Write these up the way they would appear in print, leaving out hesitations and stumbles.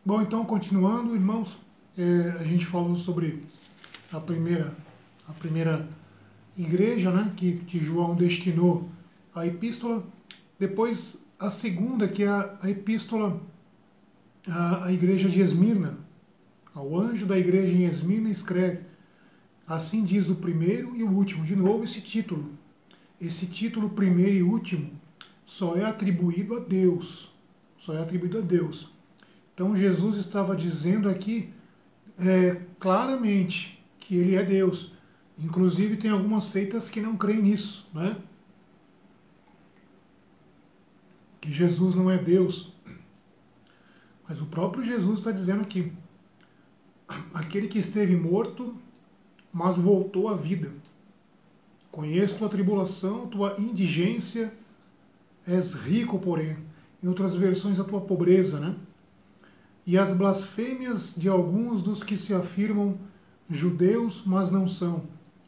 Bom, então, continuando, irmãos, a gente falou sobre a primeira igreja, né, que João destinou à epístola. Depois, a segunda, que é a epístola à igreja de Esmirna. Ao anjo da igreja em Esmirna escreve: assim diz o primeiro e o último. De novo, esse título. Esse título, primeiro e último, só é atribuído a Deus. Só é atribuído a Deus. Então, Jesus estava dizendo aqui claramente que ele é Deus. Inclusive, tem algumas seitas que não creem nisso, né? Que Jesus não é Deus. Mas o próprio Jesus está dizendo aqui: aquele que esteve morto, mas voltou à vida. Conheço tua tribulação, tua indigência, és rico, porém. Em outras versões, a tua pobreza, né? E as blasfêmias de alguns dos que se afirmam judeus, mas não são.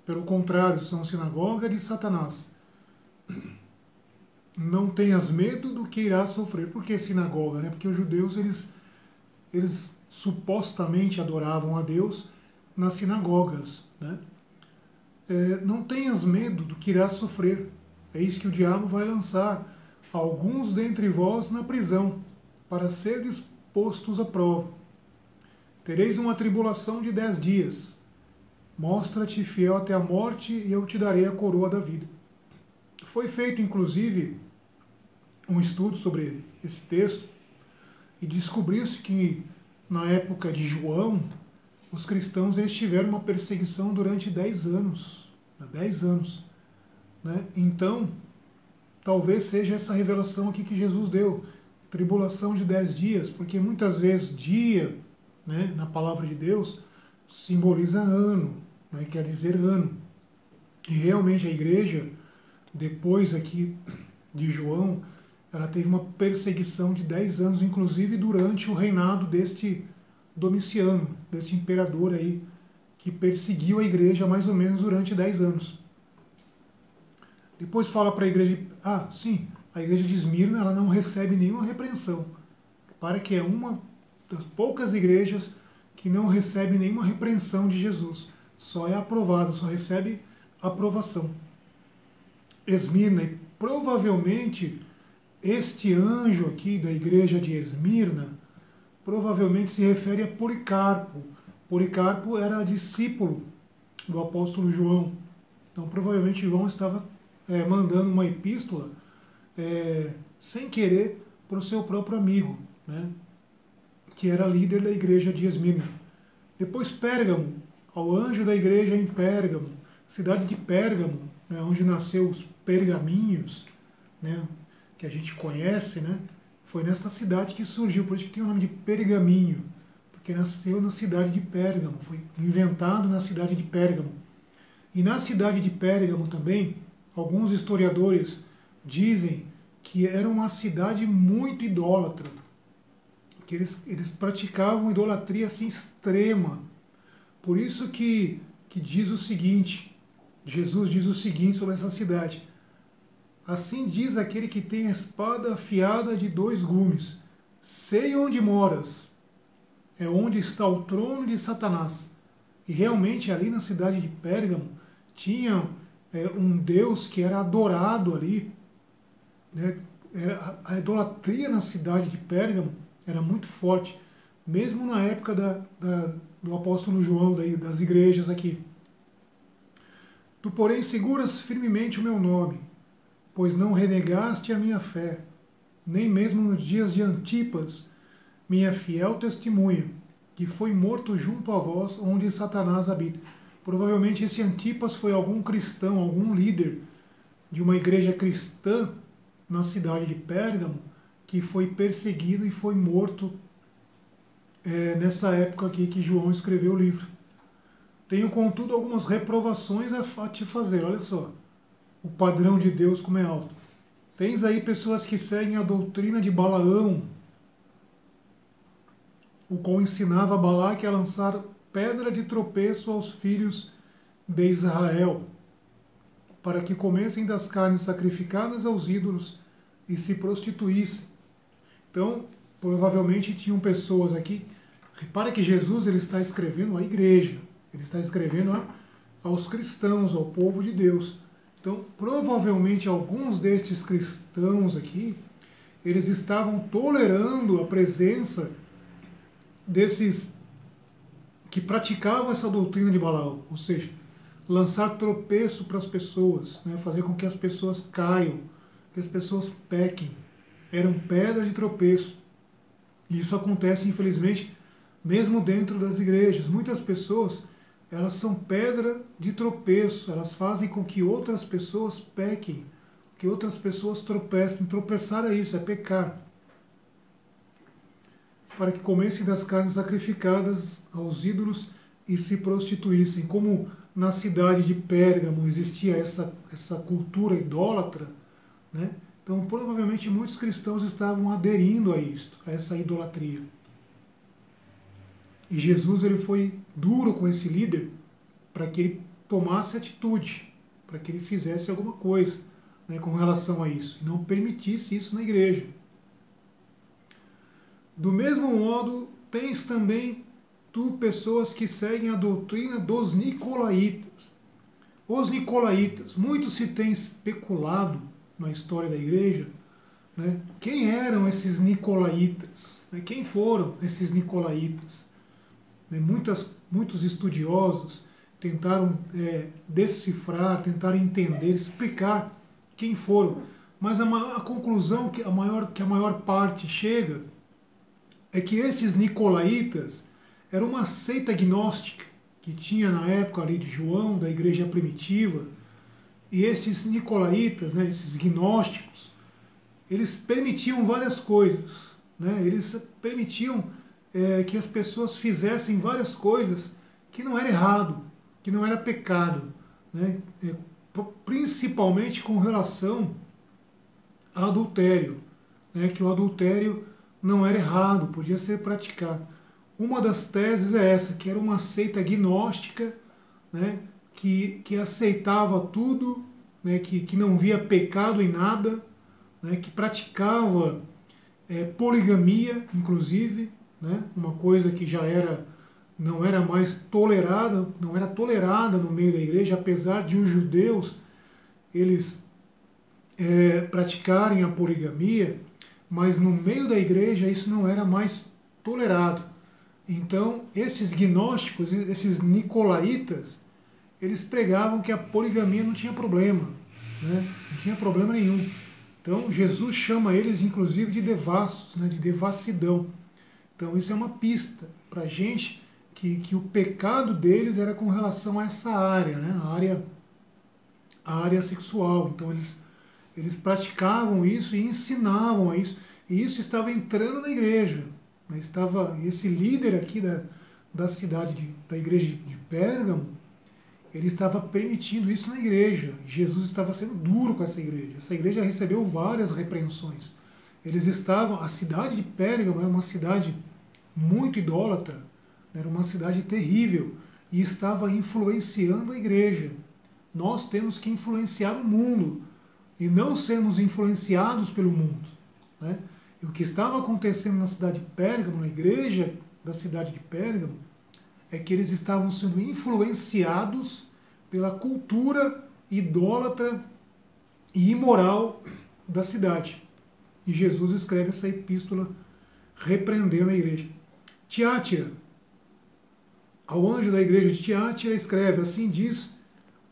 Pelo contrário, são sinagoga de Satanás. Não tenhas medo do que irás sofrer. Por que sinagoga, né? Porque os judeus, eles supostamente adoravam a Deus nas sinagogas, né? Não tenhas medo do que irás sofrer. É isso que o diabo vai lançar alguns dentre vós na prisão, para serdes postos à prova. Tereis uma tribulação de 10 dias. Mostra-te fiel até a morte, e eu te darei a coroa da vida. Foi feito, inclusive, um estudo sobre esse texto, e descobriu-se que, na época de João, os cristãos eles tiveram uma perseguição durante 10 anos. 10 anos. Né? Então, talvez seja essa revelação aqui que Jesus deu. Tribulação de 10 dias, porque muitas vezes dia, né, na palavra de Deus, simboliza ano, né, quer dizer ano. E realmente a igreja, depois aqui de João, ela teve uma perseguição de 10 anos, inclusive durante o reinado deste Domiciano, deste imperador aí, que perseguiu a igreja mais ou menos durante 10 anos. Depois fala para a igreja, sim, a igreja de Esmirna, ela não recebe nenhuma repreensão. Para que é uma das poucas igrejas que não recebe nenhuma repreensão de Jesus. Só é aprovado, só recebe aprovação. Esmirna, e provavelmente este anjo aqui da igreja de Esmirna, provavelmente se refere a Policarpo. Policarpo era discípulo do apóstolo João. Então provavelmente João estava mandando uma epístola sem querer para o seu próprio amigo, né, que era líder da igreja de Esmirna. Depois Pérgamo, ao anjo da igreja em Pérgamo, cidade de Pérgamo, né, onde nasceu os pergaminhos, né, que a gente conhece, né, foi nessa cidade que surgiu, por isso que tem o nome de pergaminho, porque nasceu na cidade de Pérgamo, foi inventado na cidade de Pérgamo. E na cidade de Pérgamo também, alguns historiadores dizem que era uma cidade muito idólatra, que eles praticavam idolatria assim extrema. Por isso que diz o seguinte, Jesus diz o seguinte sobre essa cidade: assim diz aquele que tem a espada afiada de 2 gumes, sei onde moras, é onde está o trono de Satanás. E realmente ali na cidade de Pérgamo tinha um Deus que era adorado ali, né? A idolatria na cidade de Pérgamo era muito forte, mesmo na época do apóstolo João, das igrejas aqui. Tu, porém, seguras firmemente o meu nome, pois não renegaste a minha fé, nem mesmo nos dias de Antipas, minha fiel testemunha, que foi morto junto a vós, onde Satanás habita. Provavelmente esse Antipas foi algum cristão, algum líder de uma igreja cristã na cidade de Pérgamo, que foi perseguido e foi morto nessa época aqui que João escreveu o livro. Tenho, contudo, algumas reprovações a te fazer. Olha só, o padrão de Deus como é alto. Tens aí pessoas que seguem a doutrina de Balaão, o qual ensinava Balaque a lançar pedra de tropeço aos filhos de Israel, para que comessem das carnes sacrificadas aos ídolos e se prostituíssem. Então, provavelmente tinham pessoas aqui. Repara que Jesus ele está escrevendo à igreja, ele está escrevendo aos cristãos, ao povo de Deus. Então, provavelmente alguns destes cristãos aqui, eles estavam tolerando a presença desses que praticavam essa doutrina de Balaão, ou seja, lançar tropeço para as pessoas, né, fazer com que as pessoas caiam, que as pessoas pequem. Eram pedra de tropeço. E isso acontece, infelizmente, mesmo dentro das igrejas. Muitas pessoas, elas são pedra de tropeço, elas fazem com que outras pessoas pequem, que outras pessoas tropecem. Tropeçar é isso, é pecar. Para que comessem das carnes sacrificadas aos ídolos e se prostituíssem. Como na cidade de Pérgamo existia essa cultura idólatra, né? Então provavelmente muitos cristãos estavam aderindo a isto, a essa idolatria. E Jesus ele foi duro com esse líder para que ele tomasse atitude, para que ele fizesse alguma coisa, né, com relação a isso, e não permitisse isso na igreja. Do mesmo modo, tens também tu pessoas que seguem a doutrina dos nicolaítas. Os nicolaítas, muito se tem especulado na história da igreja, né, quem eram esses nicolaítas, né, quem foram esses nicolaítas. Né, muitos estudiosos tentaram decifrar, tentaram entender, explicar quem foram, mas a conclusão que a maior parte chega é que esses nicolaítas eram uma seita gnóstica que tinha na época ali de João, da igreja primitiva, e esses nicolaítas, né, esses gnósticos, eles permitiam várias coisas, né, eles permitiam que as pessoas fizessem várias coisas que não era errado, que não era pecado, né, principalmente com relação ao adultério, né, que o adultério não era errado, podia ser praticado. Uma das teses é essa, que era uma seita gnóstica, né, que aceitava tudo, né, que não via pecado em nada, né, que praticava poligamia, inclusive, né, uma coisa que não era mais tolerada, não era tolerada no meio da igreja, apesar de os judeus eles praticarem a poligamia, mas no meio da igreja isso não era mais tolerado. Então, esses gnósticos, esses nicolaítas, eles pregavam que a poligamia não tinha problema, né? Não tinha problema nenhum. Então, Jesus chama eles, inclusive, de devassos, né? De devassidão. Então, isso é uma pista para a gente que o pecado deles era com relação a essa área, né? A área sexual. Então, eles praticavam isso e ensinavam a isso. E isso estava entrando na igreja. Estava esse líder aqui da cidade, da igreja de Pérgamo, ele estava permitindo isso na igreja. Jesus estava sendo duro com essa igreja. Essa igreja recebeu várias repreensões. A cidade de Pérgamo era uma cidade muito idólatra, era uma cidade terrível e estava influenciando a igreja. Nós temos que influenciar o mundo e não sermos influenciados pelo mundo, né? E o que estava acontecendo na cidade de Pérgamo, na igreja da cidade de Pérgamo, é que eles estavam sendo influenciados pela cultura idólatra e imoral da cidade. E Jesus escreve essa epístola repreendendo a igreja. Tiátira, ao anjo da igreja de Tiátira, escreve: assim diz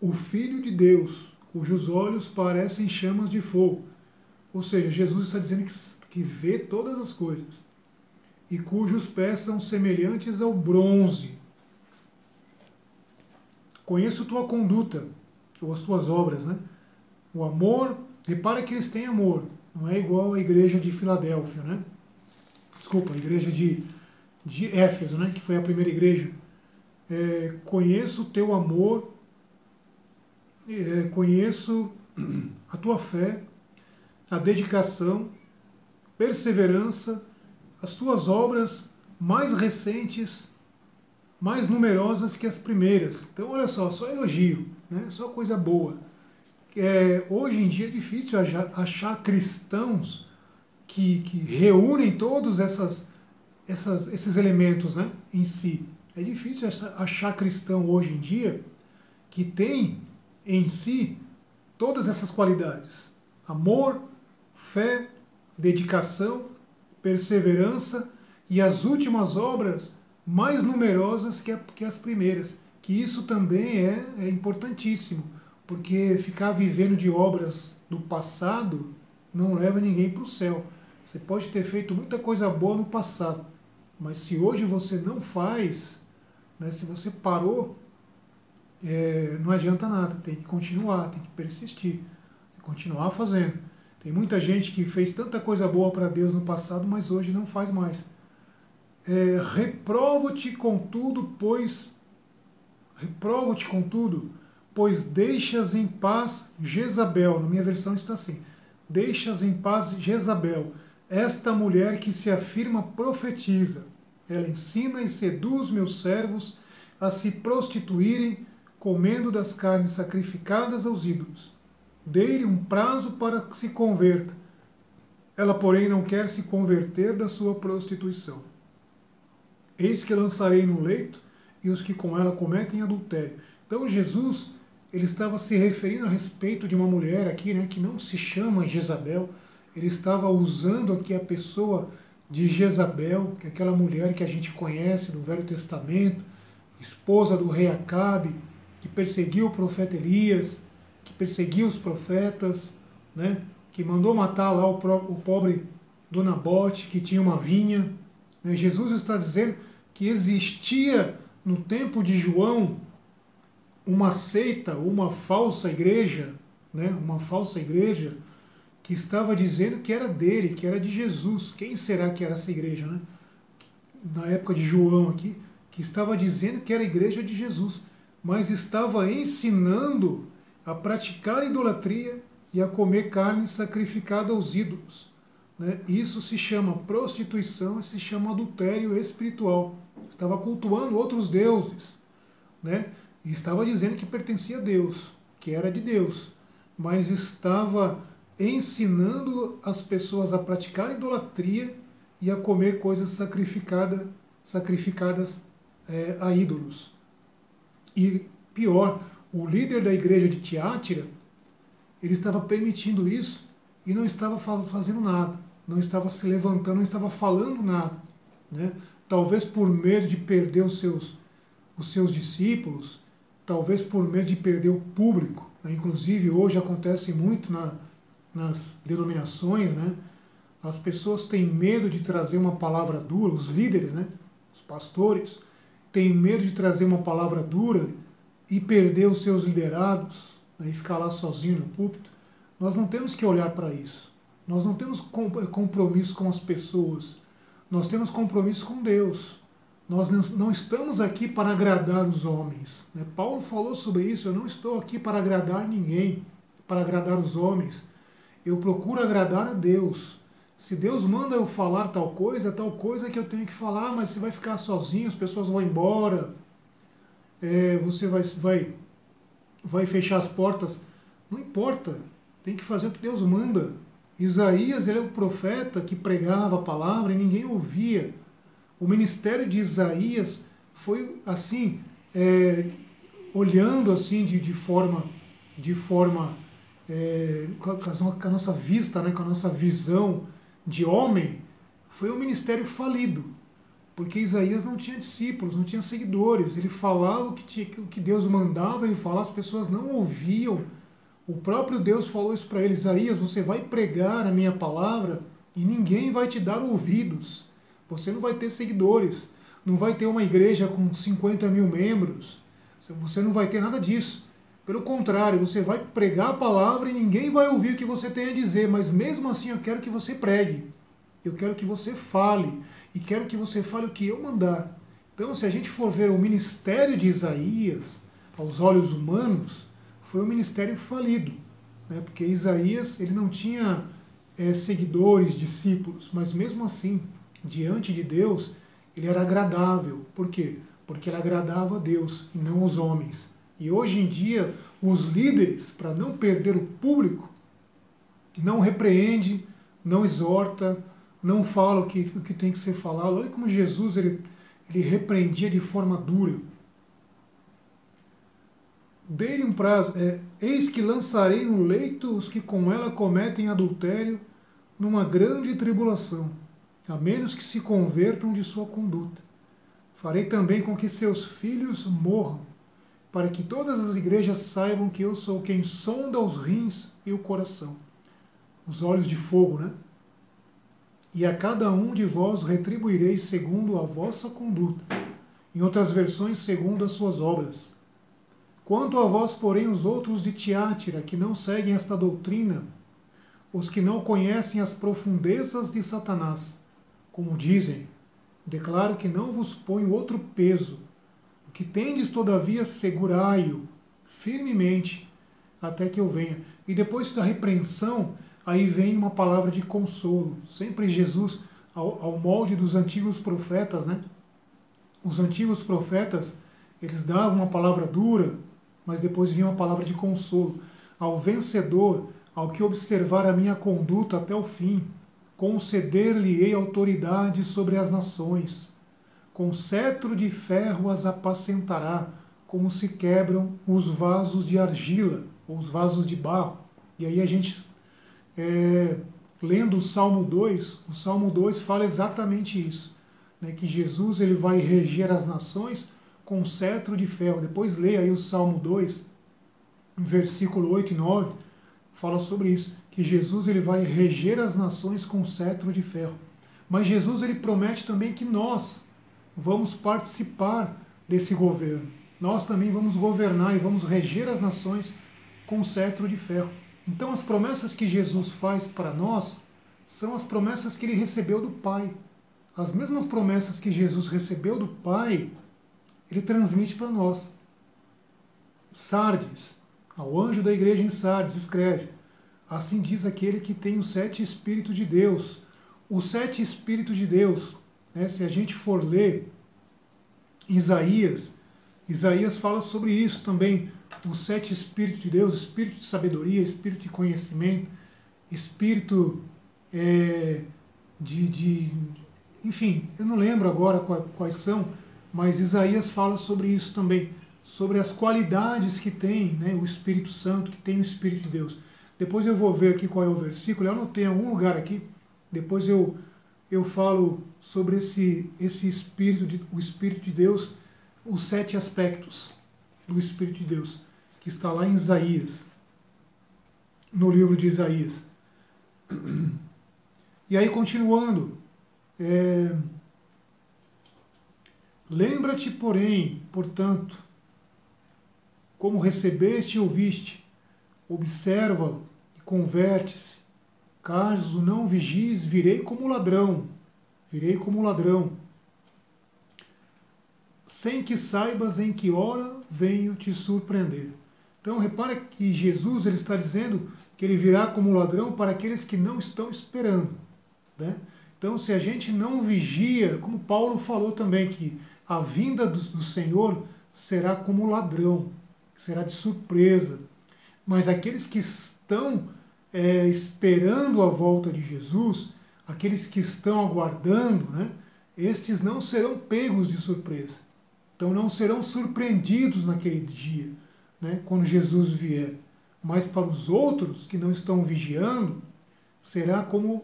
o Filho de Deus, cujos olhos parecem chamas de fogo. Ou seja, Jesus está dizendo que vê todas as coisas, e cujos pés são semelhantes ao bronze. Conheço tua conduta, ou as tuas obras, né? O amor, repara que eles têm amor, não é igual a igreja de Filadélfia, né? Desculpa, a igreja de Éfeso, né? Que foi a primeira igreja. Conheço o teu amor, conheço a tua fé, a dedicação, perseverança, as tuas obras mais recentes, mais numerosas que as primeiras. Então, olha só elogio, né? Só coisa boa. Hoje em dia é difícil achar cristãos que reúnem todos esses elementos, né, em si. É difícil achar cristão hoje em dia que tem em si todas essas qualidades: amor, fé, dedicação, perseverança e as últimas obras mais numerosas que as primeiras. Que isso também é importantíssimo, porque ficar vivendo de obras do passado não leva ninguém para o céu. Você pode ter feito muita coisa boa no passado, mas se hoje você não faz, né, se você parou, não adianta nada, tem que continuar, tem que persistir, tem que continuar fazendo. Tem muita gente que fez tanta coisa boa para Deus no passado, mas hoje não faz mais. Reprovo-te contudo, pois deixas em paz Jezabel. Na minha versão está assim: deixas em paz Jezabel, esta mulher que se afirma profetiza. Ela ensina e seduz meus servos a se prostituírem, comendo das carnes sacrificadas aos ídolos. Dei-lhe um prazo para que se converta. Ela, porém, não quer se converter da sua prostituição. Eis que lançarei no leito e os que com ela cometem adultério. Então Jesus, ele estava se referindo a respeito de uma mulher aqui, né, que não se chama Jezabel. Ele estava usando aqui a pessoa de Jezabel, que é aquela mulher que a gente conhece do Velho Testamento, esposa do rei Acabe, que perseguiu o profeta Elias, que perseguiu os profetas, né, que mandou matar lá o pobre do Nabote, que tinha uma vinha. Jesus está dizendo que existia no tempo de João uma seita, uma falsa igreja, né, uma falsa igreja que estava dizendo que era dele, que era de Jesus. Quem será que era essa igreja, né? Na época de João aqui, que estava dizendo que era a igreja de Jesus, mas estava ensinando a praticar idolatria e a comer carne sacrificada aos ídolos. Né? Isso se chama prostituição e se chama adultério espiritual. Estava cultuando outros deuses, né? E estava dizendo que pertencia a Deus, que era de Deus, mas estava ensinando as pessoas a praticar idolatria e a comer coisas sacrificadas a ídolos. E pior, o líder da igreja de Tiátira, ele estava permitindo isso e não estava fazendo nada, não estava se levantando, não estava falando nada, né? Talvez por medo de perder os seus discípulos, talvez por medo de perder o público, né? Inclusive hoje acontece muito nas denominações, né? As pessoas têm medo de trazer uma palavra dura, os líderes, né? Os pastores, têm medo de trazer uma palavra dura e perder os seus liderados, né? E ficar lá sozinho no púlpito. Nós não temos que olhar para isso. Nós não temos compromisso com as pessoas. Nós temos compromisso com Deus. Nós não estamos aqui para agradar os homens, né? Paulo falou sobre isso: eu não estou aqui para agradar ninguém, para agradar os homens. Eu procuro agradar a Deus. Se Deus manda eu falar tal coisa, é tal coisa que eu tenho que falar, mas você vai ficar sozinho, as pessoas vão embora, você vai fechar as portas. Não importa, tem que fazer o que Deus manda. Isaías, ele é o profeta que pregava a palavra e ninguém ouvia. O ministério de Isaías foi assim, olhando assim de forma com a nossa vista, né, com a nossa visão de homem, foi um ministério falido, porque Isaías não tinha discípulos, não tinha seguidores. Ele falava o que Deus mandava ele falar, as pessoas não ouviam. O próprio Deus falou isso para ele: Isaías, você vai pregar a minha palavra e ninguém vai te dar ouvidos. Você não vai ter seguidores, não vai ter uma igreja com 50 mil membros, você não vai ter nada disso. Pelo contrário, você vai pregar a palavra e ninguém vai ouvir o que você tem a dizer, mas mesmo assim eu quero que você pregue, eu quero que você fale, e quero que você fale o que eu mandar. Então, se a gente for ver o ministério de Isaías, aos olhos humanos, foi um ministério falido, né? Porque Isaías, ele não tinha seguidores, discípulos, mas mesmo assim, diante de Deus, ele era agradável. Por quê? Porque ele agradava a Deus e não os homens. E hoje em dia, os líderes, para não perder o público, não repreende, não exorta, não fala o que tem que ser falado. Olha como Jesus ele repreendia de forma dura. Dê-lhe um prazo. Eis que lançarei no leito os que com ela cometem adultério numa grande tribulação, a menos que se convertam de sua conduta. Farei também com que seus filhos morram, para que todas as igrejas saibam que eu sou quem sonda os rins e o coração. Os olhos de fogo, né? E a cada um de vós retribuirei segundo a vossa conduta. Em outras versões, segundo as suas obras. Quanto a vós, porém, os outros de Tiátira, que não seguem esta doutrina, os que não conhecem as profundezas de Satanás, como dizem, declaro que não vos ponho outro peso. O que tendes, todavia, segurai-o firmemente até que eu venha. E depois da repreensão, aí vem uma palavra de consolo. Sempre Jesus, ao molde dos antigos profetas, né? Os antigos profetas, eles davam uma palavra dura, mas depois vinha uma palavra de consolo. Ao vencedor, ao que observar a minha conduta até o fim, conceder-lhe-ei autoridade sobre as nações. Com cetro de ferro as apacentará, como se quebram os vasos de argila, ou os vasos de barro. E aí a gente, lendo o Salmo 2 fala exatamente isso, né, que Jesus ele vai reger as nações com cetro de ferro. Depois leia aí o Salmo 2, versículo 8 e 9, fala sobre isso, que Jesus ele vai reger as nações com cetro de ferro. Mas Jesus ele promete também que nós vamos participar desse governo. Nós também vamos governar e vamos reger as nações com cetro de ferro. Então as promessas que Jesus faz para nós são as promessas que ele recebeu do Pai. As mesmas promessas que Jesus recebeu do Pai, ele transmite para nós. Sardes, ao anjo da igreja em Sardes, escreve: assim diz aquele que tem os 7 Espíritos de Deus. Os 7 Espíritos de Deus, né, se a gente for ler Isaías fala sobre isso também. Os 7 Espíritos de Deus: Espírito de sabedoria, Espírito de conhecimento, Espírito enfim, eu não lembro agora quais são, mas Isaías fala sobre isso também, sobre as qualidades que tem, né, o Espírito Santo, que tem o Espírito de Deus. Depois eu vou ver aqui qual é o versículo, eu anotei em algum lugar aqui, depois eu falo sobre esse Espírito, o Espírito de Deus, os 7 aspectos do Espírito de Deus, que está lá em Isaías, no livro de Isaías. E aí, continuando, lembra-te, porém, portanto, como recebeste e ouviste, observa e converte-se. Caso não vigies, virei como ladrão, sem que saibas em que hora venho te surpreender. Então repara que Jesus ele está dizendo que ele virá como ladrão para aqueles que não estão esperando, né? Então se a gente não vigia, como Paulo falou também, que a vinda do Senhor será como ladrão, será de surpresa. Mas aqueles que estão esperando a volta de Jesus, aqueles que estão aguardando, né, estes não serão pegos de surpresa. Então não serão surpreendidos naquele dia, né, quando Jesus vier. Mas para os outros que não estão vigiando, será como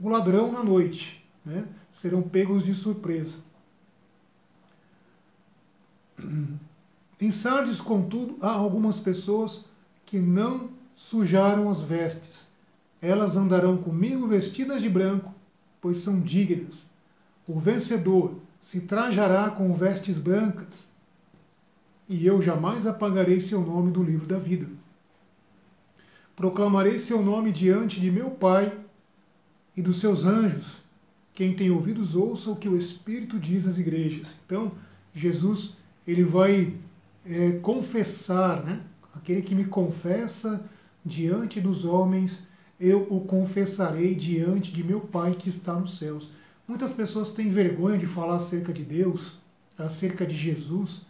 o ladrão na noite, né, serão pegos de surpresa. Em Sardes, contudo, há algumas pessoas que não sujaram as vestes. Elas andarão comigo vestidas de branco, pois são dignas. O vencedor se trajará com vestes brancas, e eu jamais apagarei seu nome do livro da vida. Proclamarei seu nome diante de meu Pai e dos seus anjos. Quem tem ouvidos, ouça o que o Espírito diz às igrejas. Então, Jesus ele vai confessar, né? Aquele que me confessa diante dos homens, eu o confessarei diante de meu Pai que está nos céus. Muitas pessoas têm vergonha de falar acerca de Deus, acerca de Jesus,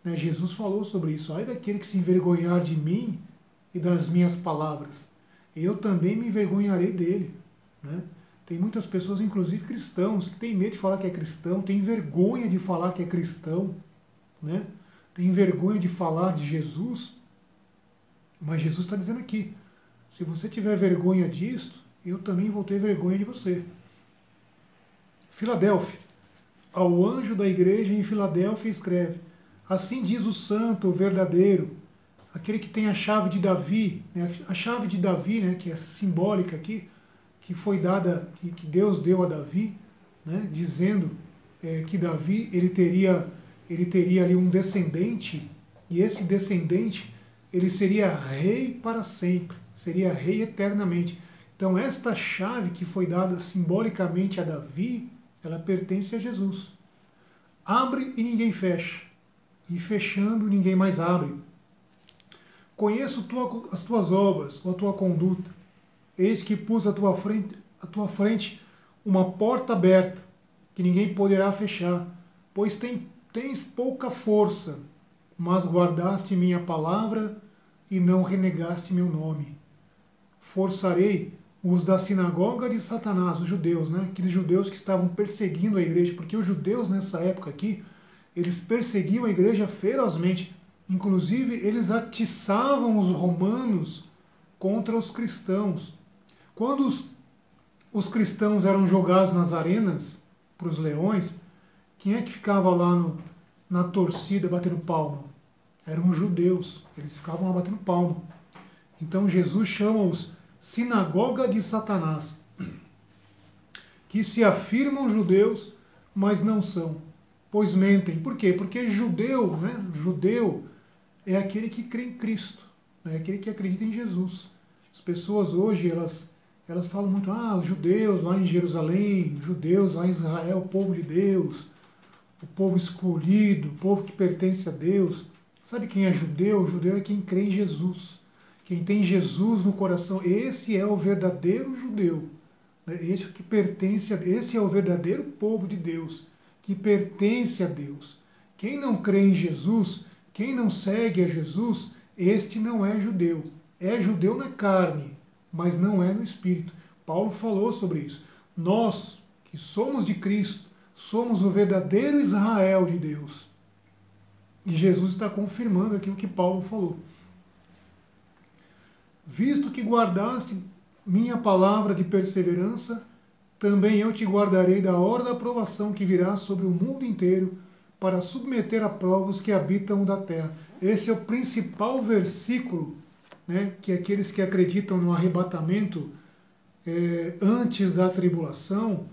né? Jesus falou sobre isso. Ai daquele que se envergonhar de mim e das minhas palavras, eu também me envergonharei dele, né? Tem muitas pessoas, inclusive cristãos, que têm medo de falar que é cristão, têm vergonha de falar que é cristão, né? Tem vergonha de falar de Jesus, mas Jesus está dizendo aqui, se você tiver vergonha disto, eu também vou ter vergonha de você. Filadélfia. Ao anjo da igreja em Filadélfia escreve, assim diz o santo, o verdadeiro, aquele que tem a chave de Davi, né? A chave de Davi, né, que é simbólica aqui, que foi dada, que Deus deu a Davi, né, dizendo que Davi ele teria ali um descendente, e esse descendente ele seria rei para sempre, seria rei eternamente. Então esta chave que foi dada simbolicamente a Davi, ela pertence a Jesus. Abre e ninguém fecha, e fechando ninguém mais abre. Conheço as tuas obras, ou a tua conduta. Eis que pus à tua frente uma porta aberta, que ninguém poderá fechar, pois tens pouca força, mas guardaste minha palavra e não renegaste meu nome. Forçarei os da sinagoga de Satanás, os judeus, né? Aqueles judeus que estavam perseguindo a igreja, porque os judeus nessa época aqui, eles perseguiam a igreja ferozmente. Inclusive, eles atiçavam os romanos contra os cristãos. Quando os cristãos eram jogados nas arenas para os leões, quem é que ficava lá na torcida batendo palma? Eram os judeus, eles ficavam lá batendo palma. Então Jesus chama-os sinagoga de Satanás, que se afirmam judeus, mas não são, pois mentem. Por quê? Porque judeu, né? Judeu é aquele que crê em Cristo, é aquele que acredita em Jesus. As pessoas hoje, elas falam muito, os judeus lá em Jerusalém, judeus lá em Israel, o povo de Deus, o povo escolhido, o povo que pertence a Deus. Sabe quem é judeu? O judeu é quem crê em Jesus. Quem tem Jesus no coração, esse é o verdadeiro judeu. Esse é o verdadeiro povo de Deus, que pertence a Deus. Quem não crê em Jesus, quem não segue a Jesus, este não é judeu. É judeu na carne, mas não é no espírito. Paulo falou sobre isso. Nós, que somos de Cristo, somos o verdadeiro Israel de Deus. E Jesus está confirmando aquilo que Paulo falou. Visto que guardaste minha palavra de perseverança, também eu te guardarei da hora da provação que virá sobre o mundo inteiro, para submeter a prova os que habitam da terra. Esse é o principal versículo, né, que aqueles que acreditam no arrebatamento antes da tribulação,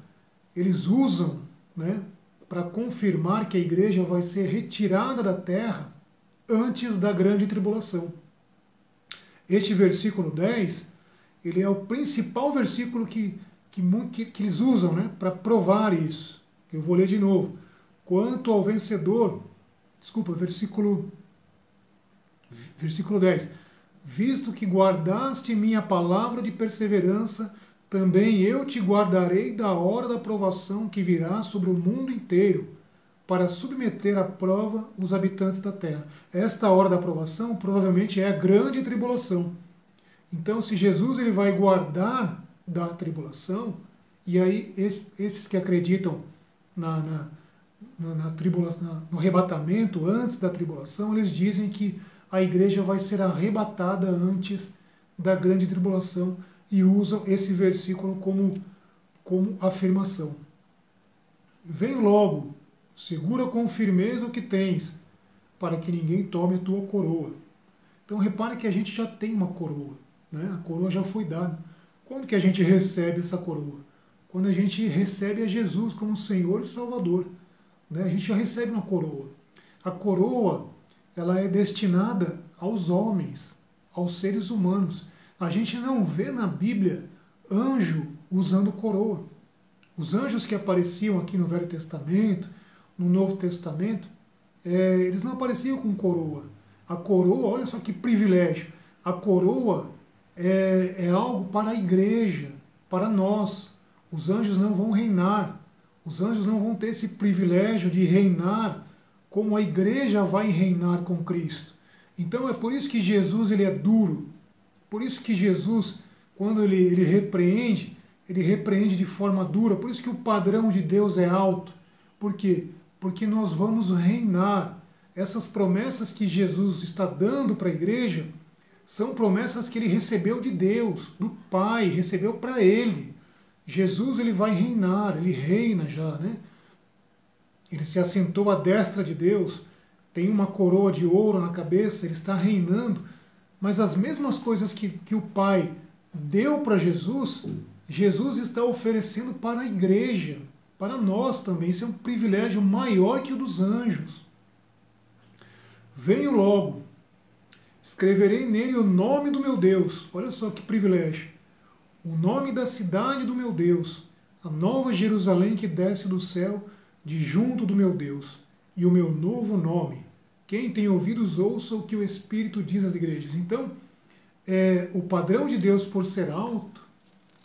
eles usam, né, para confirmar que a igreja vai ser retirada da terra antes da grande tribulação. Este versículo 10, ele é o principal versículo que eles usam, né, para provar isso. Eu vou ler de novo. Quanto ao vencedor, versículo 10. Visto que guardaste minha palavra de perseverança, também eu te guardarei da hora da provação que virá sobre o mundo inteiro, para submeter à prova os habitantes da terra. Esta hora da provação provavelmente é a grande tribulação. Então, se Jesus ele vai guardar da tribulação, e aí esses que acreditam no arrebatamento antes da tribulação, eles dizem que a igreja vai ser arrebatada antes da grande tribulação e usam esse versículo como afirmação. Vem logo, segura com firmeza o que tens, para que ninguém tome a tua coroa. Então repare que a gente já tem uma coroa, né? A coroa já foi dada. Quando que a gente recebe essa coroa? Quando a gente recebe a Jesus como Senhor e Salvador, né? A gente já recebe uma coroa. A coroa, ela é destinada aos homens, aos seres humanos. A gente não vê na Bíblia anjo usando coroa. Os anjos que apareciam aqui no Velho Testamento, no Novo Testamento, eles não apareciam com coroa. A coroa, olha só que privilégio, a coroa é algo para a igreja, para nós. Os anjos não vão reinar, os anjos não vão ter esse privilégio de reinar como a igreja vai reinar com Cristo. Então é por isso que Jesus ele é duro, por isso que Jesus, quando ele repreende, ele repreende de forma dura. Por isso que o padrão de Deus é alto. Por quê? Porque nós vamos reinar. Essas promessas que Jesus está dando para a igreja são promessas que ele recebeu de Deus, do Pai, recebeu para ele. Jesus, ele vai reinar, ele reina já, né? Ele se assentou à destra de Deus, tem uma coroa de ouro na cabeça, ele está reinando, mas as mesmas coisas que o Pai deu para Jesus, Jesus está oferecendo para a igreja, para nós também. Isso é um privilégio maior que o dos anjos. Venho logo, escreverei nele o nome do meu Deus. Olha só que privilégio. O nome da cidade do meu Deus, a nova Jerusalém que desce do céu, de junto do meu Deus, e o meu novo nome. Quem tem ouvidos, ouça o que o Espírito diz às igrejas. Então, o padrão de Deus, por ser alto,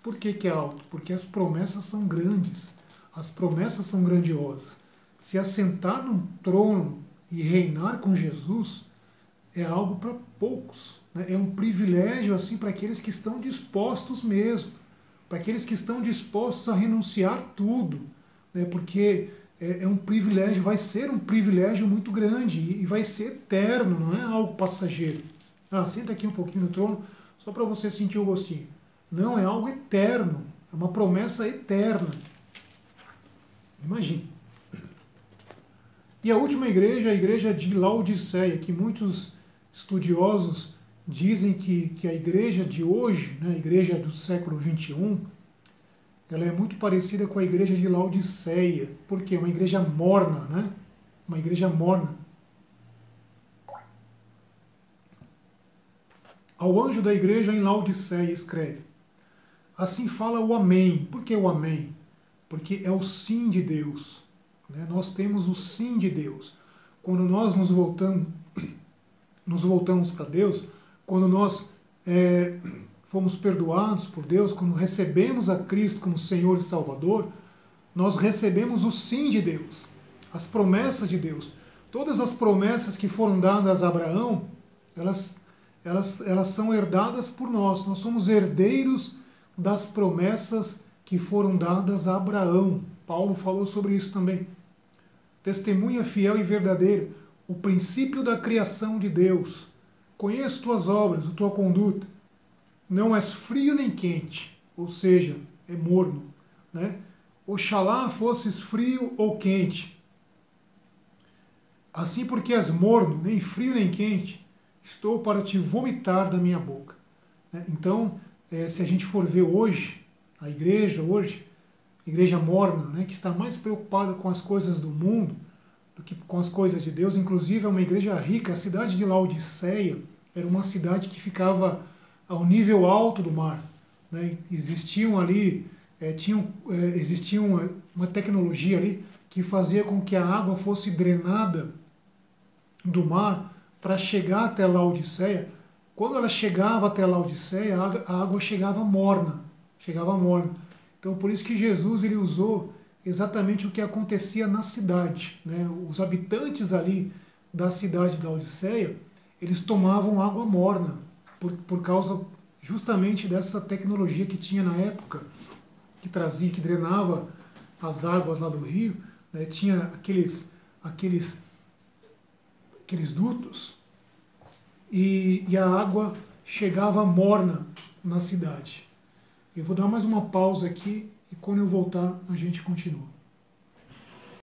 por que é alto? Porque as promessas são grandes, as promessas são grandiosas. Se assentar num trono e reinar com Jesus é algo para poucos, né? É um privilégio assim para aqueles que estão dispostos mesmo, para aqueles que estão dispostos a renunciar tudo, né? Porque é um privilégio, vai ser um privilégio muito grande e vai ser eterno, não é algo passageiro. Senta aqui um pouquinho no trono, só para você sentir o gostinho. Não, é algo eterno, é uma promessa eterna. Imagine. E a última igreja, a igreja de Laodiceia, que muitos estudiosos dizem que a igreja de hoje, né, a igreja do século XXI, ela é muito parecida com a igreja de Laodiceia. Por quê? Uma igreja morna, né? Uma igreja morna. Ao anjo da igreja em Laodiceia escreve: assim fala o Amém. Por que o Amém? Porque é o sim de Deus, né? Nós temos o sim de Deus. Quando nós nos voltamos para Deus, quando nós fomos perdoados por Deus, quando recebemos a Cristo como Senhor e Salvador, nós recebemos o sim de Deus, as promessas de Deus. Todas as promessas que foram dadas a Abraão, elas são herdadas por nós. Nós somos herdeiros das promessas que foram dadas a Abraão. Paulo falou sobre isso também. Testemunha fiel e verdadeira, o princípio da criação de Deus. Conheço tuas obras, a tua conduta. Não és frio nem quente, ou seja, é morno, né? Oxalá fosses frio ou quente. Assim, porque és morno, nem frio nem quente, estou para te vomitar da minha boca. Então, se a gente for ver hoje, a igreja hoje, igreja morna, né, que está mais preocupada com as coisas do mundo do que com as coisas de Deus. Inclusive, é uma igreja rica. A cidade de Laodiceia era uma cidade que ficava ao nível alto do mar, né? Existiam ali, existia uma tecnologia ali que fazia com que a água fosse drenada do mar para chegar até Laodiceia. Quando ela chegava até Laodiceia, a água chegava morna, Então, por isso que Jesus ele usou exatamente o que acontecia na cidade, né? Os habitantes ali da cidade de Laodiceia, eles tomavam água morna, por causa justamente dessa tecnologia que tinha na época, que drenava as águas lá do rio, né? Tinha aqueles dutos, e a água chegava morna na cidade. Eu vou dar mais uma pausa aqui e quando eu voltar a gente continua.